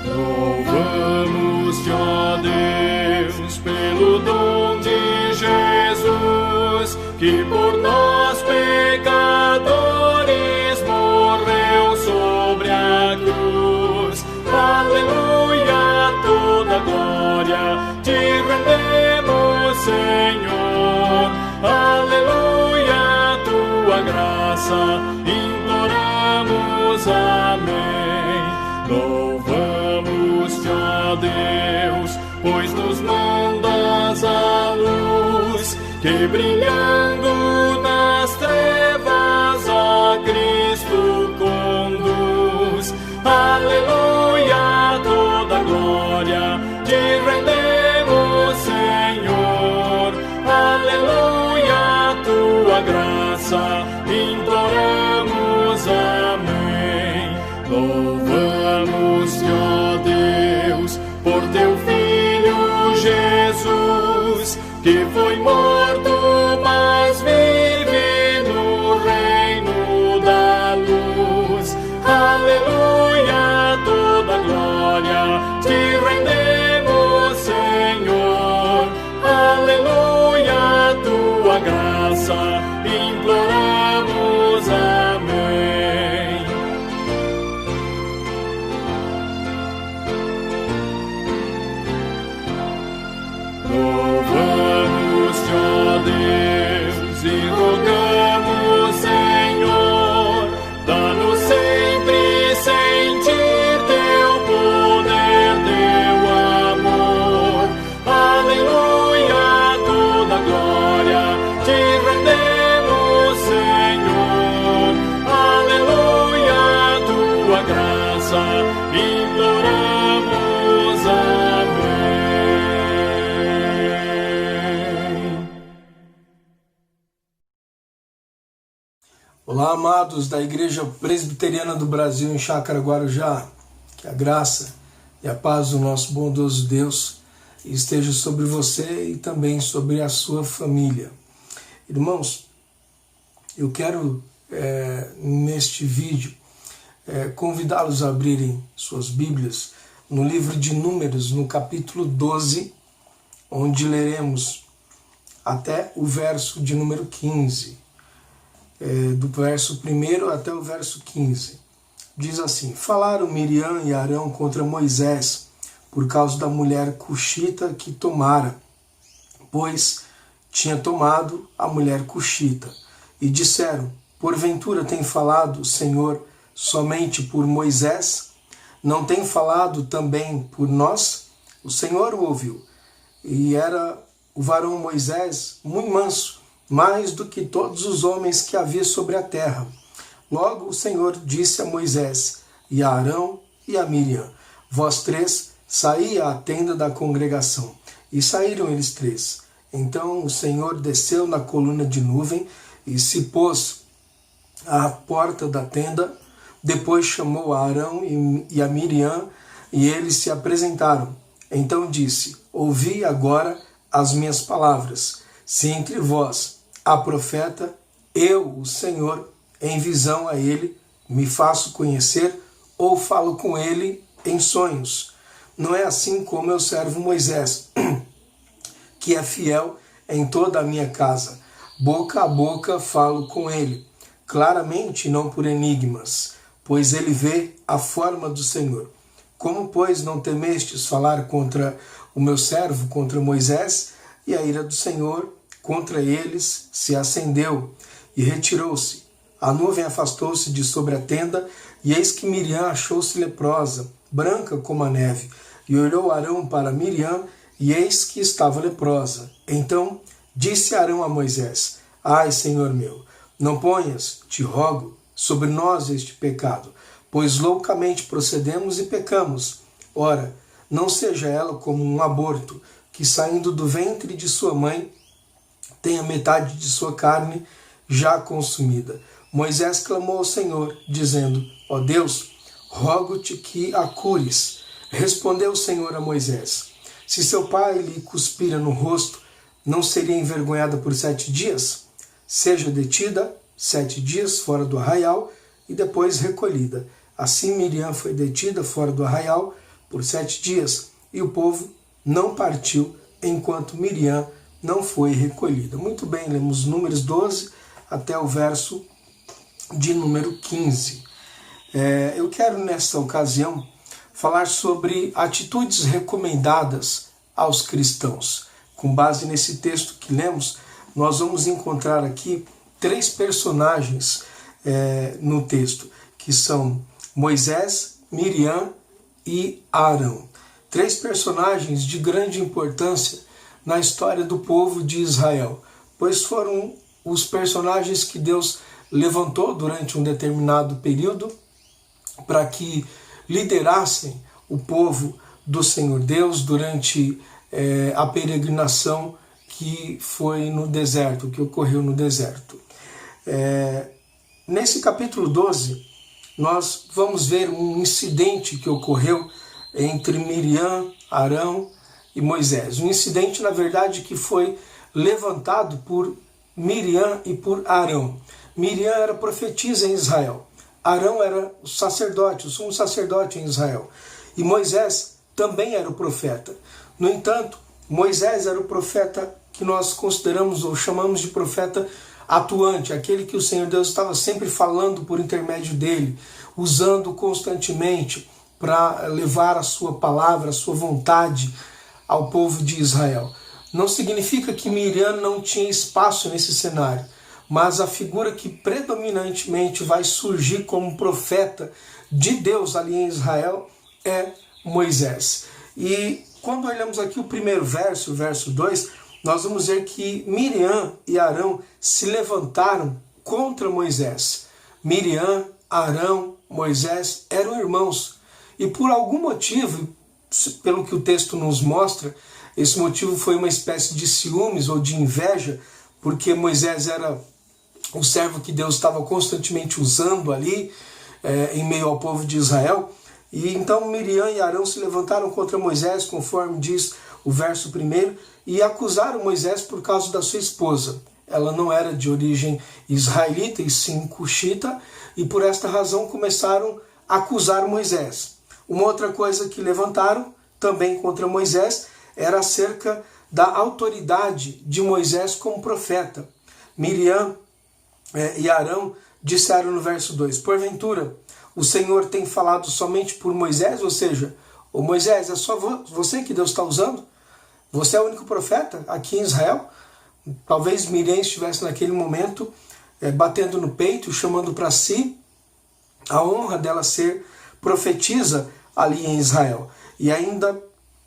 Louvamos-te, ó Deus, pelo dom de Jesus, que por nós pecadores morreu sobre a cruz. Aleluia, toda glória te rendemos, Senhor. Aleluia, tua graça imploramos, amém. Louvamos-te, ó Deus, pois nos mandas a luz, que brilhando nas trevas a Cristo conduz. Aleluia, toda glória te rendemos, Senhor. Aleluia, tua graça imploramos, amém. Louvamos-te, ó Deus, por teu Filho Jesus, que foi morto, mas vive no reino da luz. Aleluia, toda glória te rendemos, Senhor. Aleluia, tua graça imploramos, amém. Louvamos-te, ó Deus, e rogamos, Senhor, dá-nos sempre sentir teu poder, teu amor. Aleluia, toda glória te rendemos, Senhor. Aleluia, tua graça imploramos, amém. Olá, amados da Igreja Presbiteriana do Brasil em Chácara Guarujá. Que a graça e a paz do nosso bondoso Deus esteja sobre você e também sobre a sua família. Irmãos, eu quero neste vídeo convidá-los a abrirem suas Bíblias no livro de Números, no capítulo 12, onde leremos até o verso de número 15. Do verso 1 até o verso 15. Diz assim: Falaram Miriam e Arão contra Moisés por causa da mulher cuxita que tomara, pois tinha tomado a mulher cuxita. E disseram: Porventura tem falado o Senhor somente por Moisés? Não tem falado também por nós? O Senhor o ouviu. E era o varão Moisés muito manso, mais do que todos os homens que havia sobre a terra. Logo o Senhor disse a Moisés, e a Arão e a Miriam: Vós três saí à tenda da congregação. E saíram eles três. Então o Senhor desceu na coluna de nuvem e se pôs à porta da tenda. Depois chamou a Arão e a Miriam, e eles se apresentaram. Então disse: Ouvi agora as minhas palavras. Se entre vós há profeta, eu, o Senhor, em visão a ele, me faço conhecer ou falo com ele em sonhos. Não é assim como eu servo Moisés, que é fiel em toda a minha casa. Boca a boca falo com ele, claramente, não por enigmas, pois ele vê a forma do Senhor. Como, pois, não temestes falar contra o meu servo, contra Moisés? E a ira do Senhor contra eles se acendeu e retirou-se. A nuvem afastou-se de sobre a tenda, e eis que Miriam achou-se leprosa, branca como a neve. E olhou Arão para Miriam, e eis que estava leprosa. Então disse Arão a Moisés: Ai, Senhor meu, não ponhas, te rogo, sobre nós este pecado, pois loucamente procedemos e pecamos. Ora, não seja ela como um aborto, que saindo do ventre de sua mãe tem a metade de sua carne já consumida. Moisés clamou ao Senhor, dizendo: Ó Deus, rogo-te que a cures. Respondeu o Senhor a Moisés: Se seu pai lhe cuspira no rosto, não seria envergonhada por 7 dias? Seja detida 7 dias fora do arraial e depois recolhida. Assim Miriam foi detida fora do arraial por 7 dias, e o povo não partiu enquanto Miriam não foi recolhida. Muito bem, lemos Números 12 até o verso de número 15. Eu quero nesta ocasião falar sobre atitudes recomendadas aos cristãos. Com base nesse texto que lemos, nós vamos encontrar aqui 3 personagens no texto, que são Moisés, Miriam e Arão. 3 personagens de grande importância na história do povo de Israel, pois foram os personagens que Deus levantou durante um determinado período para que liderassem o povo do Senhor Deus durante a peregrinação que foi no deserto, que ocorreu no deserto. Nesse capítulo 12, nós vamos ver um incidente que ocorreu entre Miriam, Arão e Moisés. Um incidente, na verdade, que foi levantado por Miriam e por Arão. Miriam era profetisa em Israel. Arão era o sacerdote, o sumo sacerdote em Israel. E Moisés também era o profeta. No entanto, Moisés era o profeta que nós consideramos ou chamamos de profeta atuante, aquele que o Senhor Deus estava sempre falando por intermédio dele, usando constantemente para levar a sua palavra, a sua vontade ao povo de Israel. Não significa que Miriam não tinha espaço nesse cenário, mas a figura que predominantemente vai surgir como profeta de Deus ali em Israel é Moisés. E quando olhamos aqui o primeiro verso, o verso 2, nós vamos ver que Miriam e Arão se levantaram contra Moisés. Miriam, Arão, Moisés eram irmãos. E por algum motivo, pelo que o texto nos mostra, esse motivo foi uma espécie de ciúmes ou de inveja, porque Moisés era o servo que Deus estava constantemente usando ali, em meio ao povo de Israel. E então Miriam e Arão se levantaram contra Moisés, conforme diz o verso 1, e acusaram Moisés por causa da sua esposa. Ela não era de origem israelita, e sim cuxita, e por esta razão começaram a acusar Moisés. Uma outra coisa que levantaram também contra Moisés era acerca da autoridade de Moisés como profeta. Miriam e Arão disseram no verso 2, porventura o Senhor tem falado somente por Moisés, ou seja, ô Moisés, é só você que Deus está usando? Você é o único profeta aqui em Israel? Talvez Miriam estivesse naquele momento batendo no peito, chamando para si a honra dela ser profetisa ali em Israel. E ainda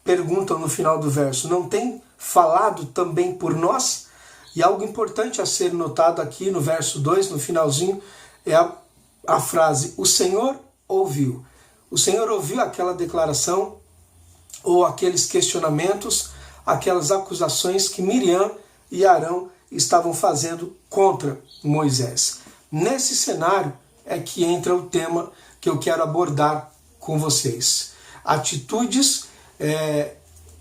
perguntam no final do verso, não tem falado também por nós? E algo importante a ser notado aqui no verso 2, no finalzinho, é a frase, o Senhor ouviu. O Senhor ouviu aquela declaração, ou aqueles questionamentos, aquelas acusações que Miriam e Arão estavam fazendo contra Moisés. Nesse cenário é que entra o tema que eu quero abordar com vocês. Atitudes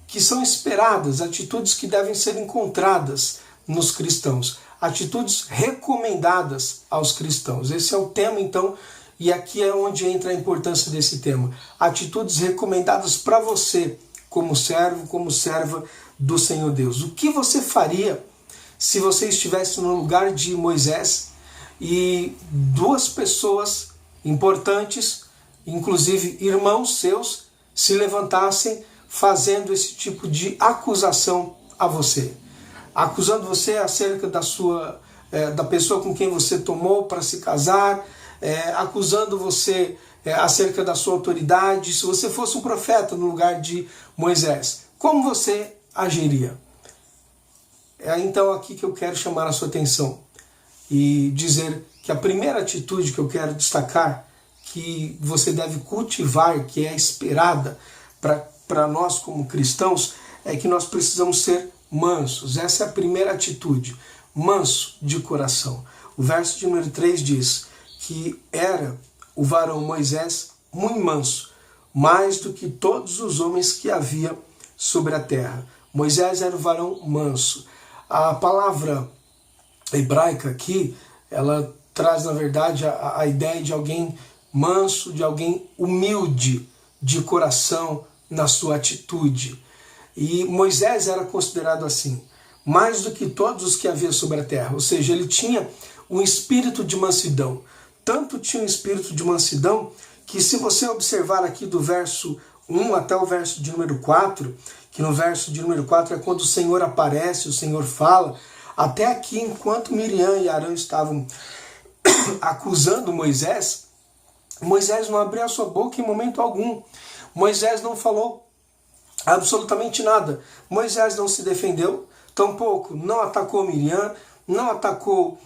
que são esperadas, atitudes que devem ser encontradas nos cristãos, atitudes recomendadas aos cristãos. Esse é o tema, então, e aqui é onde entra a importância desse tema. Atitudes recomendadas para você, como servo, como serva do Senhor Deus. O que você faria se você estivesse no lugar de Moisés e 2 pessoas importantes, inclusive irmãos seus, se levantassem fazendo esse tipo de acusação a você? Acusando você acerca da pessoa com quem você tomou para se casar, acusando você acerca da sua autoridade. Se você fosse um profeta no lugar de Moisés, como você agiria? É então aqui que eu quero chamar a sua atenção e dizer que a primeira atitude que eu quero destacar, que você deve cultivar, que é esperada para nós como cristãos, é que nós precisamos ser mansos. Essa é a primeira atitude, manso de coração. O verso de número 3 diz que era o varão Moisés muito manso, mais do que todos os homens que havia sobre a terra. Moisés era o varão manso. A palavra hebraica aqui, ela traz na verdade a ideia de alguém manso, de alguém humilde de coração, na sua atitude. E Moisés era considerado assim, mais do que todos os que havia sobre a terra. Ou seja, ele tinha um espírito de mansidão. Tanto tinha um espírito de mansidão que, se você observar aqui do verso 1 até o verso de número 4, que no verso de número 4 é quando o Senhor aparece, o Senhor fala, até aqui, enquanto Miriam e Arão estavam acusando Moisés, Moisés não abriu a sua boca em momento algum. Moisés não falou absolutamente nada. Moisés não se defendeu, tampouco não atacou Miriam, não atacou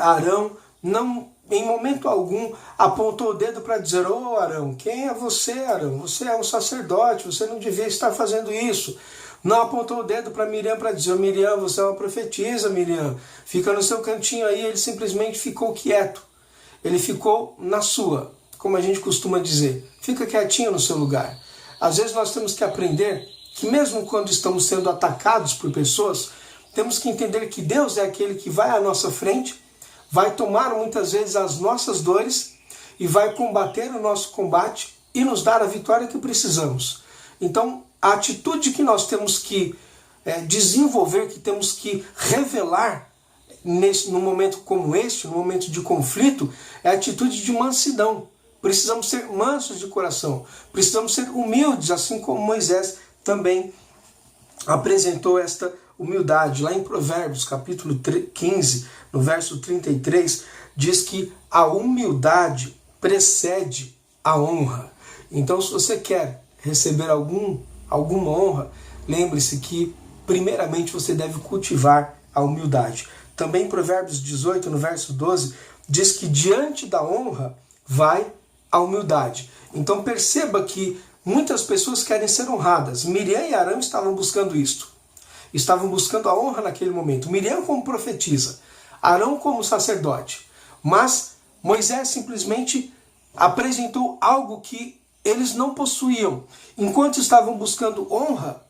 Arão, não em momento algum apontou o dedo para dizer: ô Arão, quem é você, Arão? Você é um sacerdote, você não devia estar fazendo isso. Não apontou o dedo para Miriam para dizer: Miriam, você é uma profetisa, Miriam, fica no seu cantinho aí. Ele simplesmente ficou quieto. Ele ficou na sua, como a gente costuma dizer, fica quietinho no seu lugar. Às vezes nós temos que aprender que mesmo quando estamos sendo atacados por pessoas, temos que entender que Deus é aquele que vai à nossa frente, vai tomar muitas vezes as nossas dores e vai combater o nosso combate e nos dar a vitória que precisamos. Então, a atitude que nós temos que desenvolver, que temos que revelar num momento como este, no momento de conflito, é a atitude de mansidão. Precisamos ser mansos de coração, precisamos ser humildes, assim como Moisés também apresentou esta humildade. Lá em Provérbios, capítulo 15, no verso 33, diz que a humildade precede a honra. Então, se você quer receber alguma honra, lembre-se que, primeiramente, você deve cultivar a humildade. Também Provérbios 18, no verso 12, diz que diante da honra vai a humildade. Então perceba que muitas pessoas querem ser honradas. Miriam e Arão estavam buscando isto. Estavam buscando a honra naquele momento. Miriam como profetisa, Arão como sacerdote. Mas Moisés simplesmente apresentou algo que eles não possuíam. Enquanto estavam buscando honra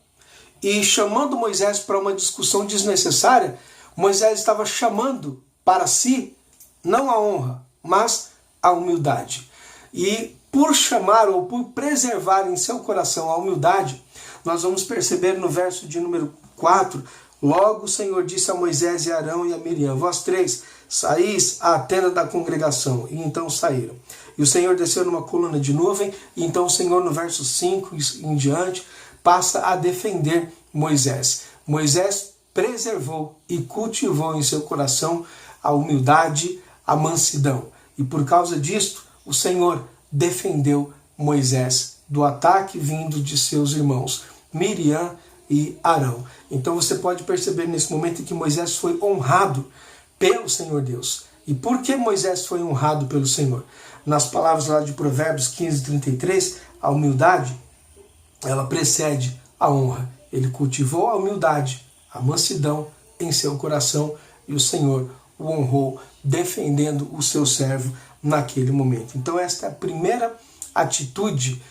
e chamando Moisés para uma discussão desnecessária, Moisés estava chamando para si não a honra, mas a humildade. E por chamar ou por preservar em seu coração a humildade, nós vamos perceber no verso de número 4, logo o Senhor disse a Moisés e a Arão e a Miriam: vós três saís à tenda da congregação. E então saíram. E o Senhor desceu numa coluna de nuvem, e então o Senhor, no verso 5 em diante, passa a defender Moisés. Moisés preservou e cultivou em seu coração a humildade, a mansidão. E por causa disto, o Senhor defendeu Moisés do ataque vindo de seus irmãos, Miriam e Arão. Então você pode perceber nesse momento que Moisés foi honrado pelo Senhor Deus. E por que Moisés foi honrado pelo Senhor? Nas palavras lá de Provérbios 15, 33, a humildade, ela precede a honra. Ele cultivou a humildade, a mansidão em seu coração, e o Senhor o honrou, defendendo o seu servo naquele momento. Então esta é a primeira atitude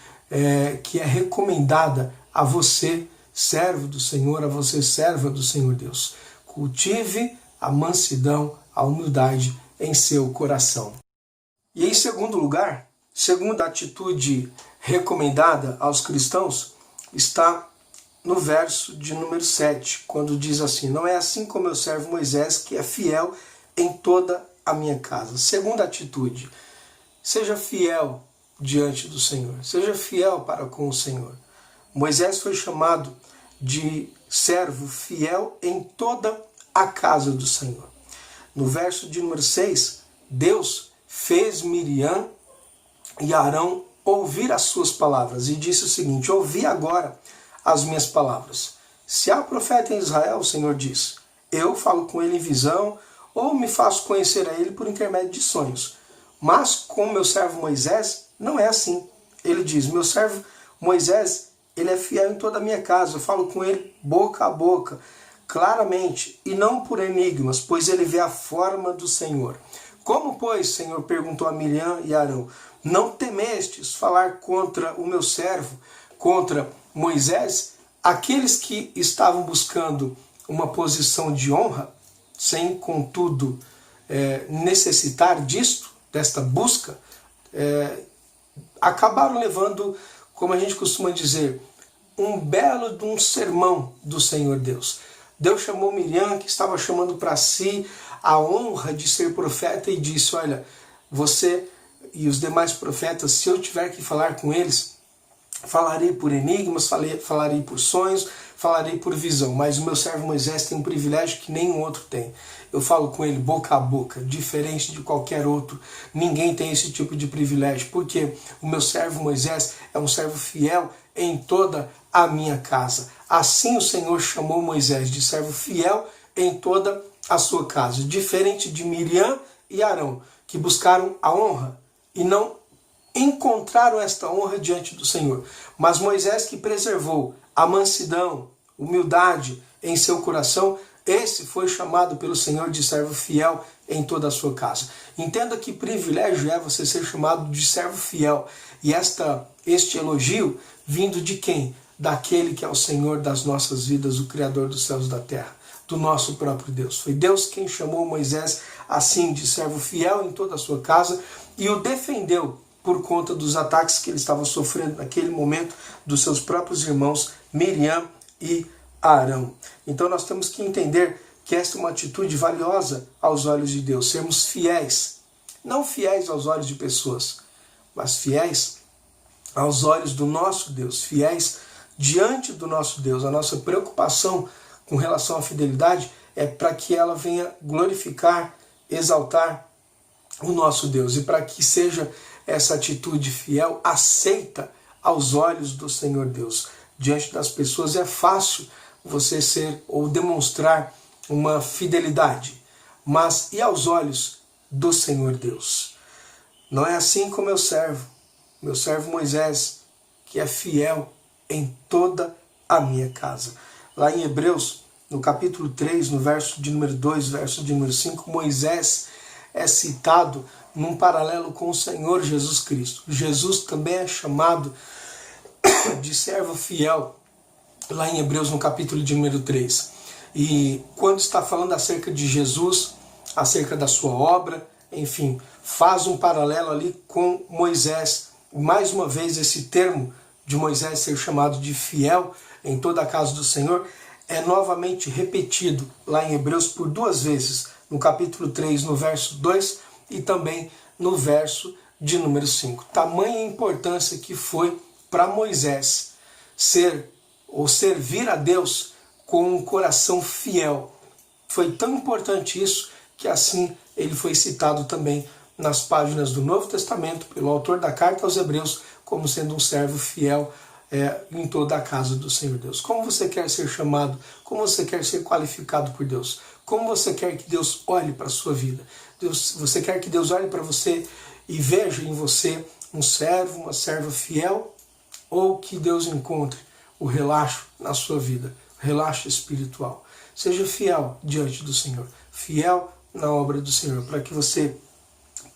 que é recomendada a você, servo do Senhor, a você, serva do Senhor Deus. Cultive a mansidão, a humildade em seu coração. E em segundo lugar, segunda atitude recomendada aos cristãos está no verso de número 7, quando diz assim: não é assim como eu servo Moisés, que é fiel em toda a minha casa. Segunda atitude: seja fiel diante do Senhor, seja fiel para com o Senhor. Moisés foi chamado de servo fiel em toda a casa do Senhor. No verso de número 6, Deus fez Miriam e Arão ouvir as suas palavras e disse o seguinte: ouvi agora as minhas palavras. Se há profeta em Israel, o Senhor diz, eu falo com ele em visão, ou me faço conhecer a ele por intermédio de sonhos. Mas com meu servo Moisés, não é assim. Ele diz: meu servo Moisés, ele é fiel em toda a minha casa, eu falo com ele boca a boca, claramente, e não por enigmas, pois ele vê a forma do Senhor. Como, pois, Senhor, perguntou a Miriam e Arão, não temestes falar contra o meu servo, contra Moisés? Aqueles que estavam buscando uma posição de honra, sem, contudo, desta busca, acabaram levando como a gente costuma dizer, um belo de um sermão do Senhor Deus. Deus chamou Miriam, que estava chamando para si a honra de ser profeta, e disse: olha, você e os demais profetas, se eu tiver que falar com eles, falarei por enigmas, falarei por sonhos, falarei por visão, mas o meu servo Moisés tem um privilégio que nenhum outro tem. Eu falo com ele boca a boca, diferente de qualquer outro. Ninguém tem esse tipo de privilégio, porque o meu servo Moisés é um servo fiel em toda a minha casa. Assim o Senhor chamou Moisés de servo fiel em toda a sua casa. Diferente de Miriam e Arão, que buscaram a honra e não encontraram esta honra diante do Senhor. Mas Moisés, que preservou a mansidão, humildade em seu coração, esse foi chamado pelo Senhor de servo fiel em toda a sua casa. Entenda que privilégio é você ser chamado de servo fiel. E este elogio vindo de quem? Daquele que é o Senhor das nossas vidas, o Criador dos céus e da terra, do nosso próprio Deus. Foi Deus quem chamou Moisés assim de servo fiel em toda a sua casa e o defendeu por conta dos ataques que ele estava sofrendo naquele momento dos seus próprios irmãos Miriam e Arão. Então nós temos que entender que esta é uma atitude valiosa aos olhos de Deus, sermos fiéis, não fiéis aos olhos de pessoas, mas fiéis aos olhos do nosso Deus, fiéis diante do nosso Deus. A nossa preocupação com relação à fidelidade é para que ela venha glorificar, exaltar o nosso Deus e para que seja essa atitude fiel aceita aos olhos do Senhor Deus. Diante das pessoas é fácil você ser ou demonstrar uma fidelidade, mas e aos olhos do Senhor Deus? Não é assim com meu servo Moisés, que é fiel em toda a minha casa. Lá em Hebreus, no capítulo 3, no verso de número 2, verso de número 5, Moisés é citado num paralelo com o Senhor Jesus Cristo. Jesus também é chamado de servo fiel, lá em Hebreus, no capítulo de número 3. E quando está falando acerca de Jesus, acerca da sua obra, enfim, faz um paralelo ali com Moisés. Mais uma vez, esse termo de Moisés ser chamado de fiel em toda a casa do Senhor é novamente repetido lá em Hebreus por 2 vezes, no capítulo 3, no verso 2 e também no verso de número 5. Tamanha importância que foi para Moisés ser ou servir a Deus com um coração fiel. Foi tão importante isso que assim ele foi citado também nas páginas do Novo Testamento pelo autor da carta aos Hebreus como sendo um servo fiel em toda a casa do Senhor Deus. Como você quer ser chamado? Como você quer ser qualificado por Deus? Como você quer que Deus olhe para a sua vida? Você quer que Deus olhe para você e veja em você um servo, uma serva fiel? Ou que Deus encontre o relaxo na sua vida, relaxo espiritual? Seja fiel diante do Senhor, fiel na obra do Senhor, para que você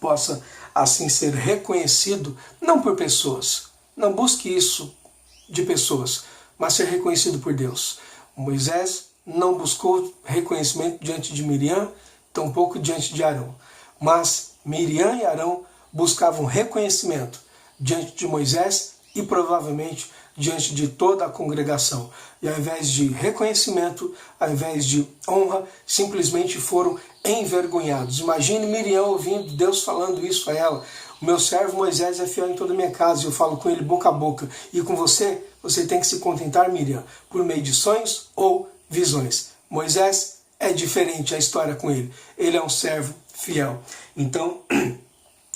possa assim ser reconhecido, não por pessoas, não busque isso de pessoas, mas ser reconhecido por Deus. Moisés não buscou reconhecimento diante de Miriam, tampouco diante de Arão, mas Miriam e Arão buscavam reconhecimento diante de Moisés e provavelmente diante de toda a congregação. E ao invés de reconhecimento, ao invés de honra, simplesmente foram envergonhados. Imagine Miriam ouvindo Deus falando isso a ela. O meu servo Moisés é fiel em toda a minha casa e eu falo com ele boca a boca. E com você, você tem que se contentar, Miriam, por meio de sonhos ou visões. Moisés é diferente a história com ele. Ele é um servo fiel. Então,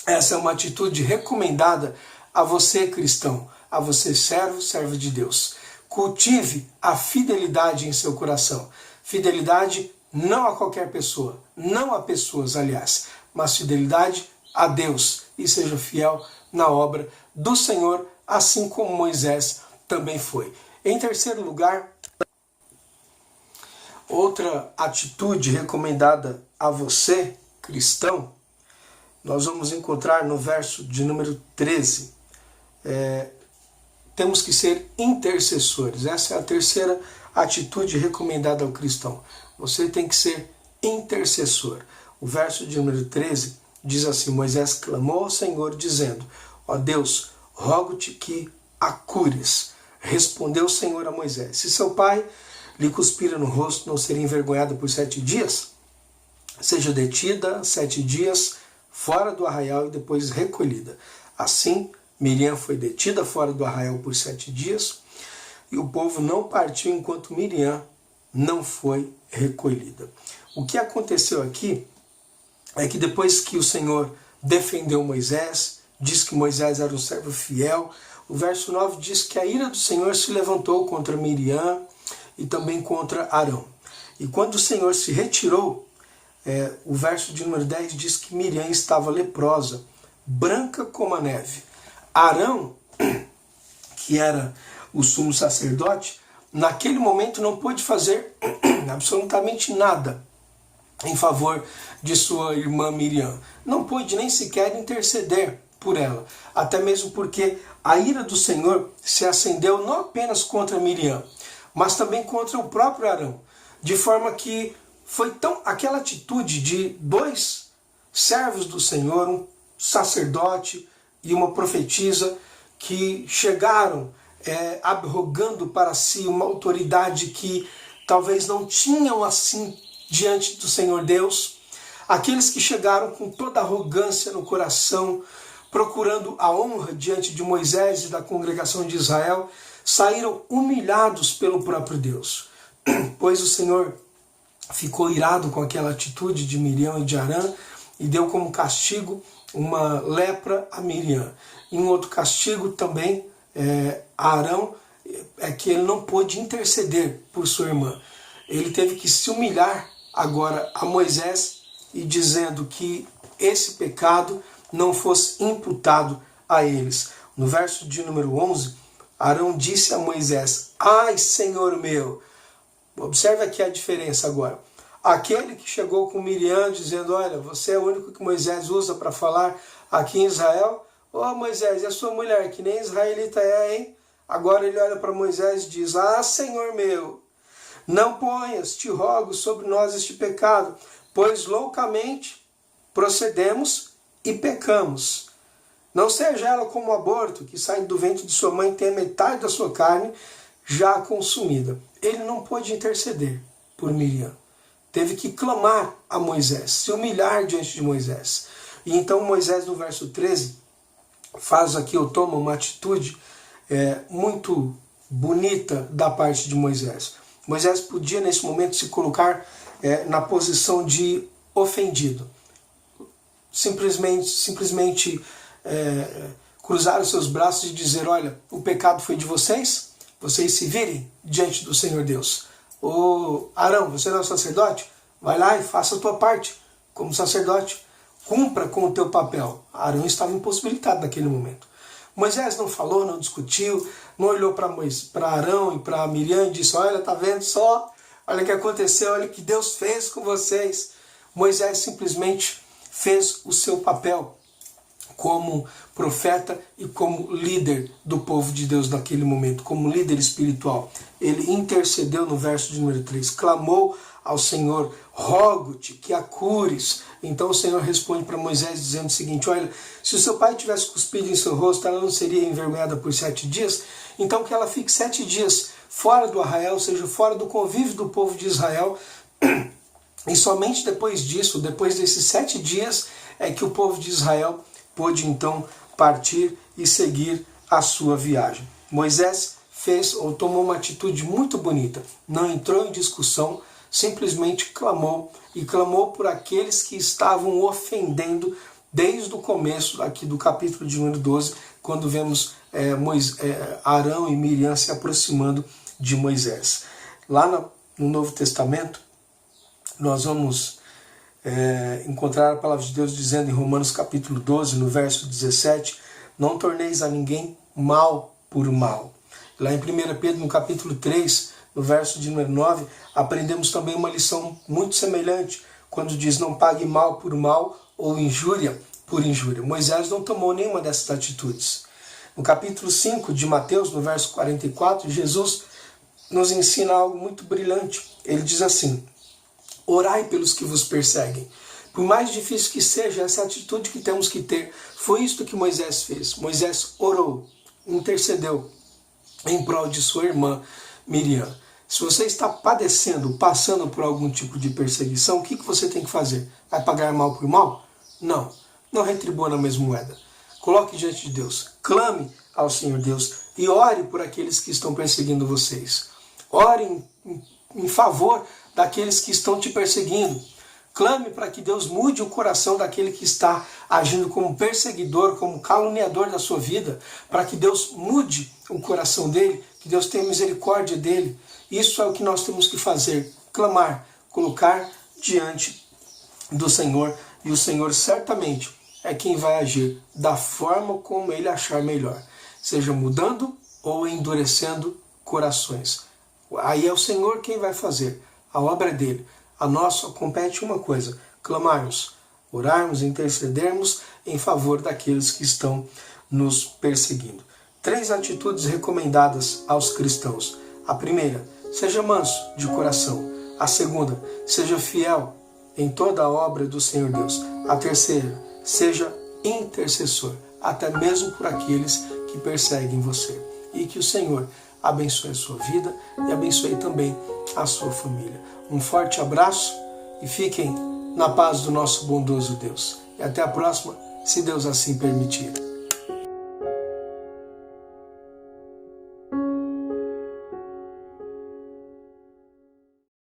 essa é uma atitude recomendada a você, cristão, a você, servo de Deus. Cultive a fidelidade em seu coração. Fidelidade não a qualquer pessoa, não a pessoas, aliás, mas fidelidade a Deus. E seja fiel na obra do Senhor, assim como Moisés também foi. Em terceiro lugar, outra atitude recomendada a você, cristão, nós vamos encontrar no verso de número 13. Temos que ser intercessores. Essa é a terceira atitude recomendada ao cristão. Você tem que ser intercessor. O verso de número 13 diz assim: Moisés clamou ao Senhor dizendo: ó Deus, rogo-te que a cures. Respondeu o Senhor a Moisés: se seu pai lhe cuspira no rosto, não seria envergonhada por 7 dias? Seja detida 7 dias fora do arraial e depois recolhida. Assim, Miriam foi detida fora do arraial por 7 dias, e o povo não partiu enquanto Miriam não foi recolhida. O que aconteceu aqui é que depois que o Senhor defendeu Moisés, diz que Moisés era um servo fiel, o verso 9 diz que a ira do Senhor se levantou contra Miriam e também contra Arão. E quando o Senhor se retirou, o verso de número 10 diz que Miriam estava leprosa, branca como a neve. Arão, que era o sumo sacerdote, naquele momento não pôde fazer absolutamente nada em favor de sua irmã Miriam. Não pôde nem sequer interceder por ela, até mesmo porque a ira do Senhor se acendeu não apenas contra Miriam, mas também contra o próprio Arão, de forma que foi aquela atitude de 2 servos do Senhor, um sacerdote e uma profetisa, que chegaram arrogando para si uma autoridade que talvez não tinham assim diante do Senhor Deus. Aqueles que chegaram com toda arrogância no coração, procurando a honra diante de Moisés e da congregação de Israel, saíram humilhados pelo próprio Deus. Pois o Senhor ficou irado com aquela atitude de Miriam e de Arão e deu como castigo uma lepra a Miriam. E um outro castigo também a Arão é que ele não pôde interceder por sua irmã. Ele teve que se humilhar agora a Moisés e dizendo que esse pecado não fosse imputado a eles. No verso de número 11, Arão disse a Moisés: ai, Senhor meu! Observe aqui a diferença agora. Aquele que chegou com Miriam dizendo: olha, você é o único que Moisés usa para falar aqui em Israel. Ô Moisés, e a sua mulher, que nem israelita hein? Agora ele olha para Moisés e diz: ah, Senhor meu, não ponhas, te rogo, sobre nós este pecado, pois loucamente procedemos e pecamos. Não seja ela como o aborto, que sai do ventre de sua mãe e tem a metade da sua carne já consumida. Ele não pôde interceder por Miriam. Teve que clamar a Moisés, se humilhar diante de Moisés. E então Moisés, no verso 13, faz aqui, ou toma uma atitude muito bonita da parte de Moisés. Moisés podia, nesse momento, se colocar na posição de ofendido. Simplesmente cruzar os seus braços e dizer: olha, o pecado foi de vocês se virem diante do Senhor Deus. Ô Arão, você não é sacerdote? Vai lá e faça a tua parte como sacerdote. Cumpra com o teu papel. Arão estava impossibilitado naquele momento. Moisés não falou, não discutiu, não olhou para Arão e para Miriam e disse: olha, tá vendo só? Olha o que aconteceu, olha o que Deus fez com vocês. Moisés simplesmente fez o seu papel como profeta e como líder do povo de Deus naquele momento, como líder espiritual. Ele intercedeu no verso de número 3, clamou ao Senhor: rogo-te que a cures. Então o Senhor responde para Moisés dizendo o seguinte: olha, se o seu pai tivesse cuspido em seu rosto, ela não seria envergonhada por 7 dias? Então que ela fique 7 dias fora do arraial, ou seja, fora do convívio do povo de Israel, e somente depois disso, depois desses 7 dias, é que o povo de Israel pôde então partir e seguir a sua viagem. Moisés fez ou tomou uma atitude muito bonita, não entrou em discussão, simplesmente clamou, e clamou por aqueles que estavam ofendendo desde o começo aqui do capítulo de número 12, quando vemos Arão e Miriam se aproximando de Moisés. Lá no Novo Testamento, nós vamos encontrar a palavra de Deus dizendo em Romanos capítulo 12, no verso 17, não torneis a ninguém mal por mal. Lá em 1 Pedro, no capítulo 3, no verso de número 9, aprendemos também uma lição muito semelhante, quando diz: não pague mal por mal ou injúria por injúria. Moisés não tomou nenhuma dessas atitudes. No capítulo 5 de Mateus, no verso 44, Jesus nos ensina algo muito brilhante. Ele diz assim: orai pelos que vos perseguem. Por mais difícil que seja, essa atitude que temos que ter. Foi isto que Moisés fez. Moisés orou. intercedeu em prol de sua irmã Miriam. Se você está padecendo, passando por algum tipo de perseguição, o que você tem que fazer? Vai pagar mal por mal? Não. Não retribua na mesma moeda. Coloque diante de Deus. Clame ao Senhor Deus e ore por aqueles que estão perseguindo vocês. Ore em favor daqueles que estão te perseguindo. Clame para que Deus mude o coração daquele que está agindo como perseguidor, como caluniador da sua vida, para que Deus mude o coração dele, que Deus tenha misericórdia dele. Isso é o que nós temos que fazer, clamar, colocar diante do Senhor, e o Senhor certamente é quem vai agir da forma como ele achar melhor, seja mudando ou endurecendo corações. Aí é o Senhor quem vai fazer, a obra é dele. A nós só compete uma coisa: clamarmos, orarmos, intercedermos em favor daqueles que estão nos perseguindo. 3 atitudes recomendadas aos cristãos. A primeira, seja manso de coração. A segunda, seja fiel em toda a obra do Senhor Deus. A terceira, seja intercessor, até mesmo por aqueles que perseguem você. E que o Senhor abençoe a sua vida e abençoe também a sua família. Um forte abraço e fiquem na paz do nosso bondoso Deus. E até a próxima, se Deus assim permitir.